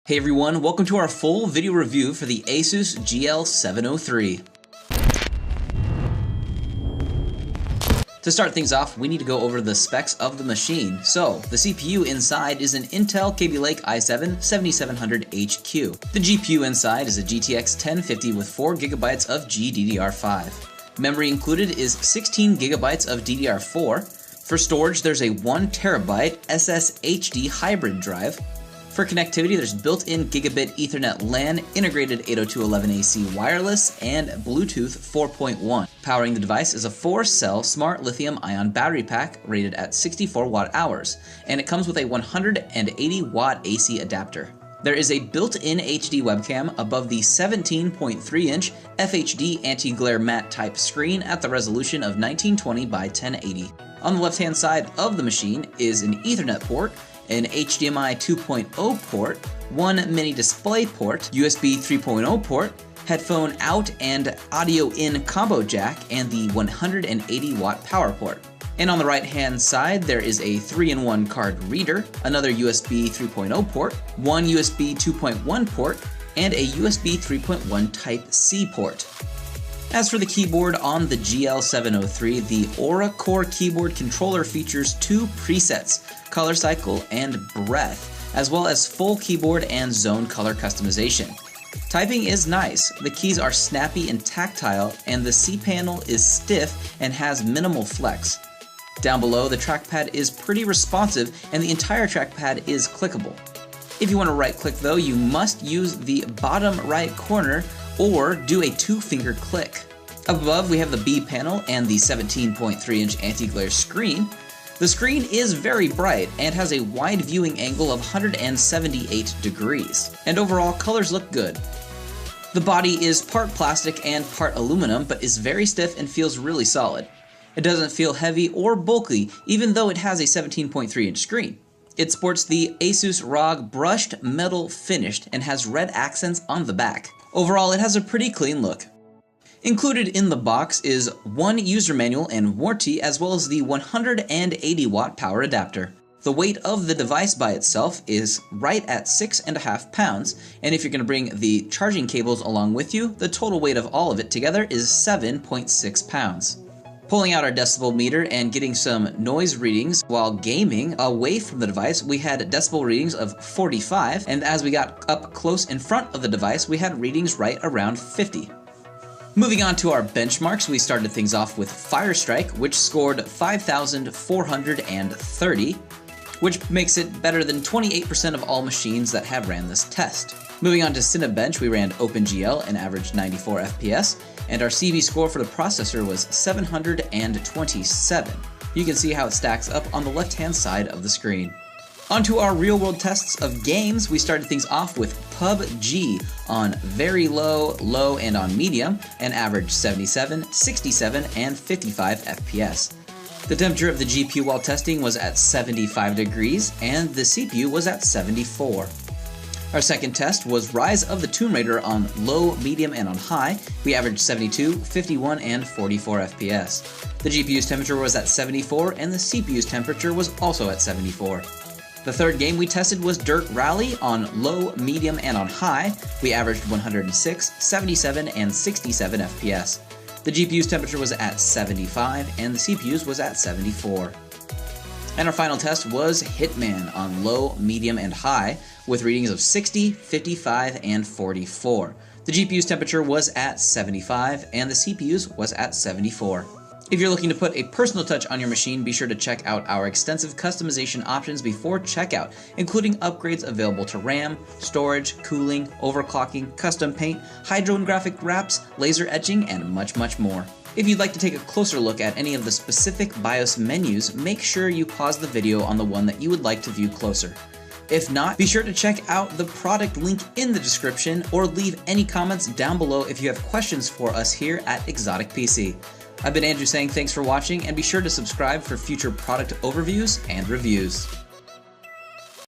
Hey everyone, welcome to our full video review for the Asus Gl703. To start things off, we need to go over the specs of the machine. So, the CPU inside is an Intel Kaby Lake i7-7700HQ. The GPU inside is a GTX 1050 with 4GB of GDDR5. Memory included is 16GB of DDR4. For storage, there's a 1TB SSHD hybrid drive. For connectivity, there's built-in Gigabit Ethernet LAN, integrated 802.11ac wireless, and Bluetooth 4.1. Powering the device is a 4-cell smart lithium-ion battery pack rated at 64 watt-hours, and it comes with a 180 watt AC adapter. There is a built-in HD webcam above the 17.3-inch FHD anti-glare matte type screen at the resolution of 1920 by 1080. On the left-hand side of the machine is an Ethernet port, an HDMI 2.0 port, one mini display port, USB 3.0 port, headphone out and audio in combo jack, and the 180 watt power port. And on the right hand side there is a 3-in-1 card reader, another USB 3.0 port, one USB 2.1 port, and a USB 3.1 Type-C port. As for the keyboard on the Gl703, the Aura Core keyboard controller features two presets, Color Cycle and Breath, as well as full keyboard and zone color customization. Typing is nice, the keys are snappy and tactile, and the C panel is stiff and has minimal flex. Down below, the trackpad is pretty responsive and the entire trackpad is clickable. If you want to right click though, you must use the bottom right corner or do a 2-finger click. Up above we have the B panel and the 17.3-inch anti-glare screen. The screen is very bright and has a wide viewing angle of 178 degrees, and overall colors look good. The body is part plastic and part aluminum, but is very stiff and feels really solid. It doesn't feel heavy or bulky, even though it has a 17.3-inch screen. It sports the Asus Rog brushed metal finish and has red accents on the back. Overall, it has a pretty clean look. Included in the box is one user manual and warranty, as well as the 180 watt power adapter. The weight of the device by itself is right at 6.5 pounds, and if you're going to bring the charging cables along with you, the total weight of all of it together is 7.6 pounds. Pulling out our decibel meter and getting some noise readings while gaming away from the device, we had decibel readings of 45, and as we got up close in front of the device, we had readings right around 50. Moving on to our benchmarks, we started things off with Firestrike, which scored 5,430, which makes it better than 28% of all machines that have ran this test. Moving on to Cinebench, we ran OpenGL and averaged 94 FPS, and our CV score for the processor was 727. You can see how it stacks up on the left-hand side of the screen. Onto our real-world tests of games, we started things off with PUBG on very low, low, and on medium, and averaged 77, 67, and 55 FPS. The temperature of the GPU while testing was at 75 degrees, and the CPU was at 74. Our second test was Rise of the Tomb Raider on low, medium, and on high. We averaged 72, 51, and 44 FPS. The GPU's temperature was at 74, and the CPU's temperature was also at 74. The third game we tested was Dirt Rally on low, medium, and on high. We averaged 106, 77, and 67 FPS. The GPU's temperature was at 75, and the CPU's was at 74. And our final test was Hitman on low, medium, and high, with readings of 60, 55, and 44. The GPU's temperature was at 75, and the CPU's was at 74. If you're looking to put a personal touch on your machine, be sure to check out our extensive customization options before checkout, including upgrades available to RAM, storage, cooling, overclocking, custom paint, hydrographic wraps, laser etching, and much, much more. If you'd like to take a closer look at any of the specific BIOS menus, make sure you pause the video on the one that you would like to view closer. If not, be sure to check out the product link in the description or leave any comments down below if you have questions for us here at Exotic PC. I've been Andrew saying thanks for watching, and be sure to subscribe for future product overviews and reviews.